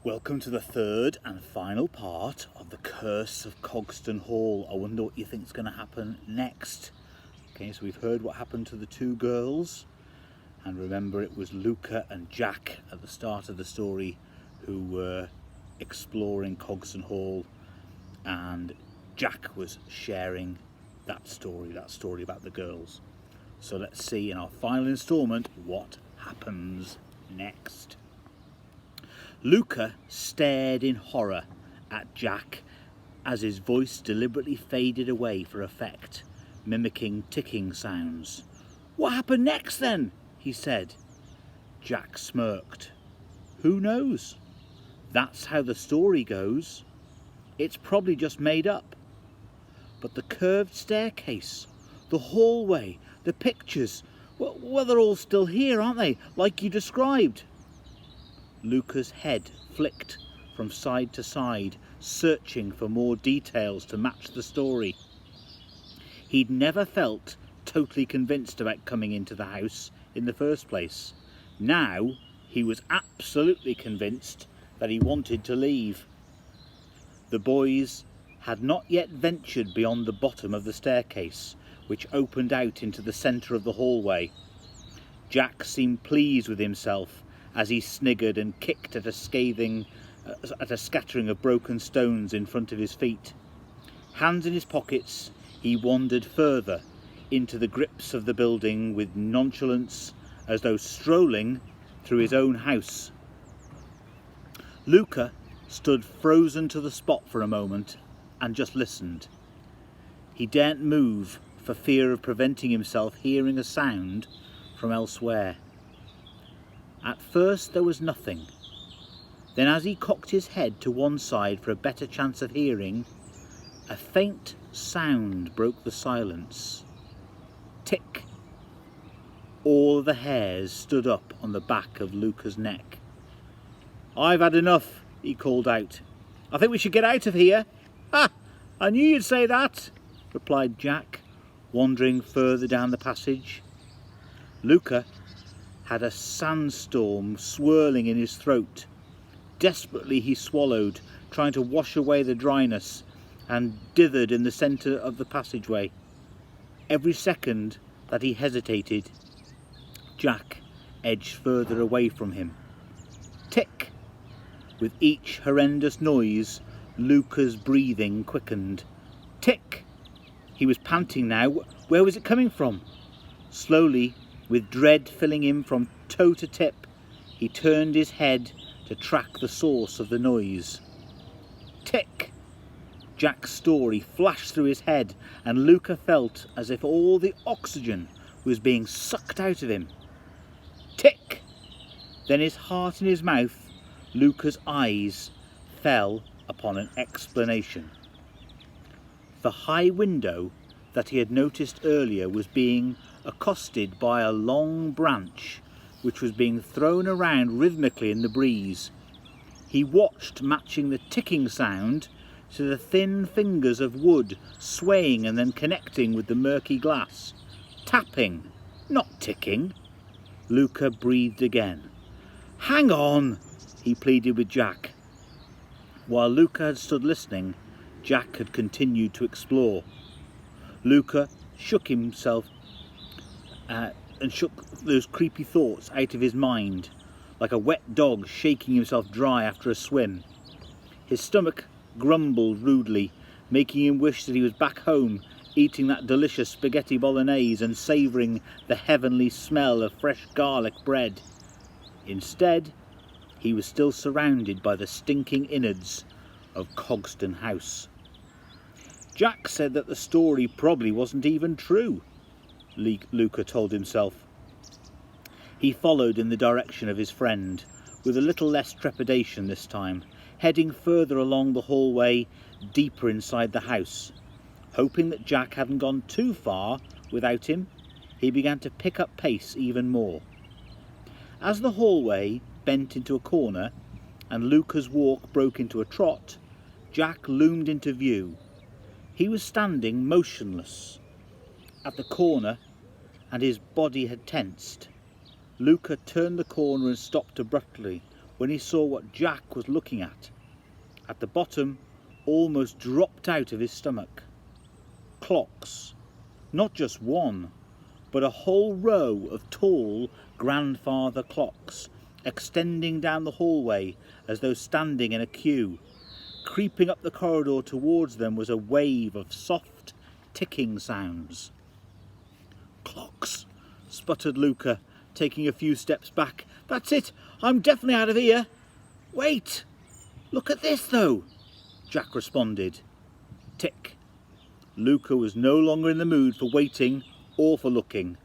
Welcome to the third and final part of the Curse of Cogston Hall. I wonder what you think is going to happen next. Okay, so we've heard what happened to the two girls, and remember it was Luca and Jack at the start of the story who were exploring Cogston Hall, and Jack was sharing that story about the girls. So let's see in our final instalment what happens next. Luca stared in horror at Jack as his voice deliberately faded away for effect, mimicking ticking sounds. "What happened next then?" he said. Jack smirked. "Who knows? That's how the story goes. It's probably just made up. But the curved staircase, the hallway, the pictures, well, they're all still here, aren't they? Like you described." Luca's head flicked from side to side, searching for more details to match the story. He'd never felt totally convinced about coming into the house in the first place. Now he was absolutely convinced that he wanted to leave. The boys had not yet ventured beyond the bottom of the staircase, which opened out into the centre of the hallway. Jack seemed pleased with himself as he sniggered and kicked at a scattering of broken stones in front of his feet. Hands in his pockets, he wandered further into the grips of the building with nonchalance, as though strolling through his own house. Luca stood frozen to the spot for a moment and just listened. He daren't move for fear of preventing himself hearing a sound from elsewhere. At first there was nothing. Then, as he cocked his head to one side for a better chance of hearing, a faint sound broke the silence. Tick. All the hairs stood up on the back of Luca's neck. "I've had enough," he called out. "I think we should get out of here." "Ha! I knew you'd say that," replied Jack, wandering further down the passage. Luca had a sandstorm swirling in his throat. Desperately he swallowed, trying to wash away the dryness, and dithered in the centre of the passageway. Every second that he hesitated, Jack edged further away from him. Tick! With each horrendous noise, Luca's breathing quickened. Tick! He was panting now. Where was it coming from? Slowly, with dread filling him from toe to tip, he turned his head to track the source of the noise. Tick! Jack's story flashed through his head, and Luca felt as if all the oxygen was being sucked out of him. Tick! Then, his heart in his mouth, Luca's eyes fell upon an explanation. The high window that he had noticed earlier was being accosted by a long branch which was being thrown around rhythmically in the breeze. He watched, matching the ticking sound to the thin fingers of wood swaying and then connecting with the murky glass. Tapping, not ticking. Luca breathed again. "Hang on," he pleaded with Jack. While Luca had stood listening, Jack had continued to explore. Luca shook himself and shook those creepy thoughts out of his mind, like a wet dog shaking himself dry after a swim. His stomach grumbled rudely, making him wish that he was back home, eating that delicious spaghetti bolognese and savouring the heavenly smell of fresh garlic bread. Instead, he was still surrounded by the stinking innards of Cogston House. Jack said that the story probably wasn't even true, Luca told himself. He followed in the direction of his friend, with a little less trepidation this time, heading further along the hallway, deeper inside the house. Hoping that Jack hadn't gone too far without him, he began to pick up pace even more. As the hallway bent into a corner and Luca's walk broke into a trot, Jack loomed into view. He was standing motionless at the corner, and his body had tensed. Luca turned the corner and stopped abruptly, when he saw what Jack was looking at. At the bottom, almost dropped out of his stomach. Clocks. Not just one, but a whole row of tall grandfather clocks, extending down the hallway as though standing in a queue. Creeping up the corridor towards them was a wave of soft, ticking sounds. "Clocks," sputtered Luca, taking a few steps back. "That's it, I'm definitely out of here." "Wait, look at this though," Jack responded. Tick. Luca was no longer in the mood for waiting or for looking.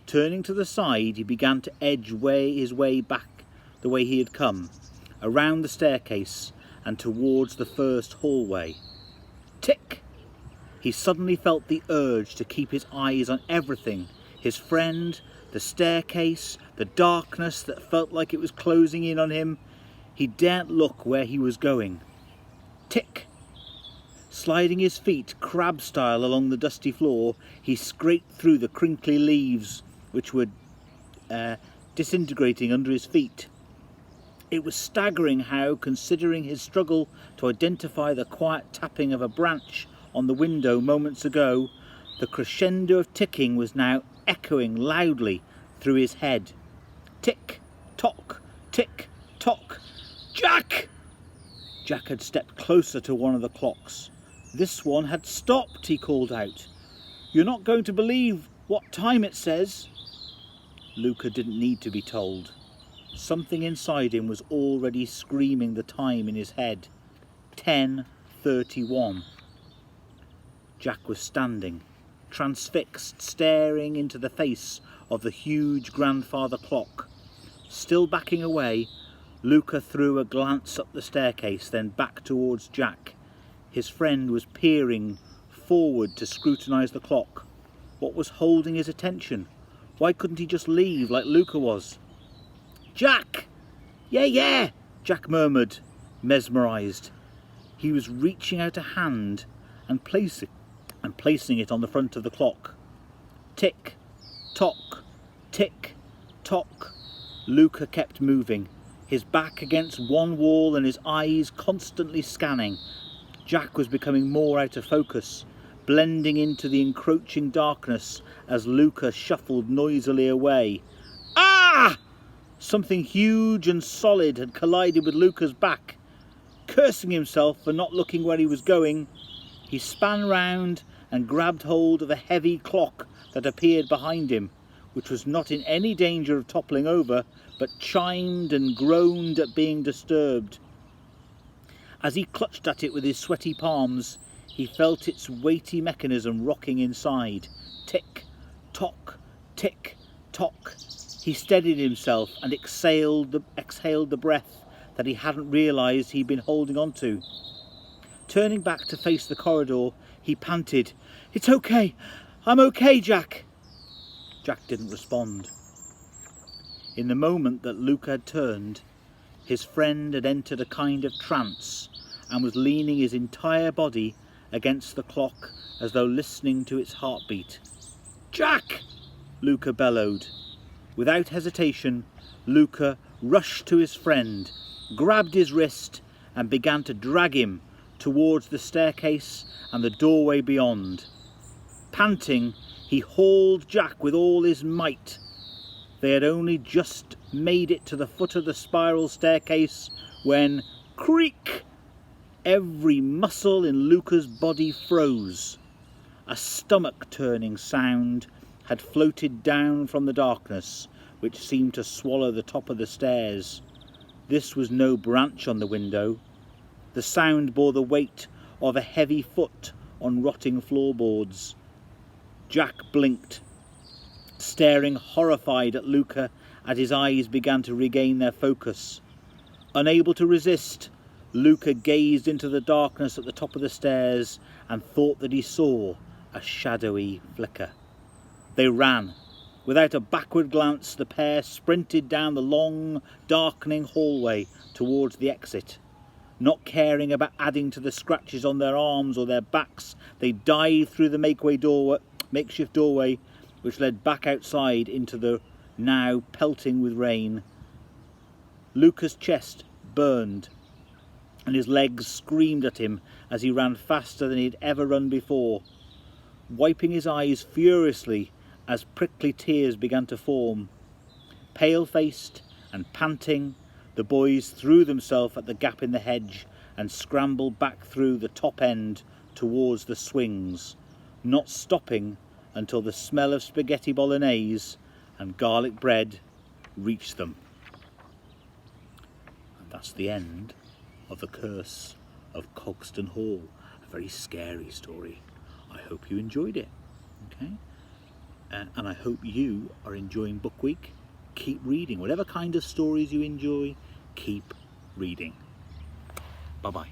Turning to the side, he began to edge his way back the way he had come, around the staircase and towards the first hallway. Tick! He suddenly felt the urge to keep his eyes on everything: his friend, the staircase, the darkness that felt like it was closing in on him. He daren't look where he was going. Tick! Sliding his feet crab style along the dusty floor, he scraped through the crinkly leaves which were disintegrating under his feet. It was staggering how, considering his struggle to identify the quiet tapping of a branch on the window moments ago, the crescendo of ticking was now echoing loudly through his head. Tick, tock, tick, tock. "Jack!" Jack had stepped closer to one of the clocks. This one had stopped, he called out. "You're not going to believe what time it says." Luca didn't need to be told. Something inside him was already screaming the time in his head. 10:31. Jack was standing, transfixed, staring into the face of the huge grandfather clock. Still backing away, Luca threw a glance up the staircase, then back towards Jack. His friend was peering forward to scrutinise the clock. What was holding his attention? Why couldn't he just leave like Luca was? "Jack!" Yeah, Jack murmured, mesmerised. He was reaching out a hand and placing it on the front of the clock. Tick, tock, tick, tock. Luca kept moving, his back against one wall and his eyes constantly scanning. Jack was becoming more out of focus, blending into the encroaching darkness as Luca shuffled noisily away. Ah! Something huge and solid had collided with Luca's back. Cursing himself for not looking where he was going, he span round and grabbed hold of a heavy clock that appeared behind him, which was not in any danger of toppling over, but chimed and groaned at being disturbed. As he clutched at it with his sweaty palms, he felt its weighty mechanism rocking inside. Tick, tock, tick, tock. He steadied himself and exhaled the breath that he hadn't realised he'd been holding on to. Turning back to face the corridor, he panted, "It's okay, I'm okay, Jack." Jack didn't respond. In the moment that Luca had turned, his friend had entered a kind of trance and was leaning his entire body against the clock as though listening to its heartbeat. "Jack!" Luca bellowed. Without hesitation, Luca rushed to his friend, grabbed his wrist and began to drag him towards the staircase and the doorway beyond. Panting, he hauled Jack with all his might. They had only just made it to the foot of the spiral staircase when, creak! Every muscle in Luca's body froze. A stomach-turning sound had floated down from the darkness, which seemed to swallow the top of the stairs. This was no branch on the window. The sound bore the weight of a heavy foot on rotting floorboards. Jack blinked, staring horrified at Luca as his eyes began to regain their focus. Unable to resist, Luca gazed into the darkness at the top of the stairs and thought that he saw a shadowy flicker. They ran. Without a backward glance, the pair sprinted down the long, darkening hallway towards the exit. Not caring about adding to the scratches on their arms or their backs, they dived through the makeshift doorway, which led back outside into the now pelting with rain. Luca's chest burned, and his legs screamed at him as he ran faster than he had ever run before, wiping his eyes furiously as prickly tears began to form. Pale-faced and panting, the boys threw themselves at the gap in the hedge and scrambled back through the top end towards the swings, not stopping until the smell of spaghetti bolognese and garlic bread reached them. And that's the end of The Curse of Cogston Hall. A very scary story. I hope you enjoyed it. Okay, and I hope you are enjoying Book Week. Keep reading. Whatever kind of stories you enjoy, keep reading. Bye-bye.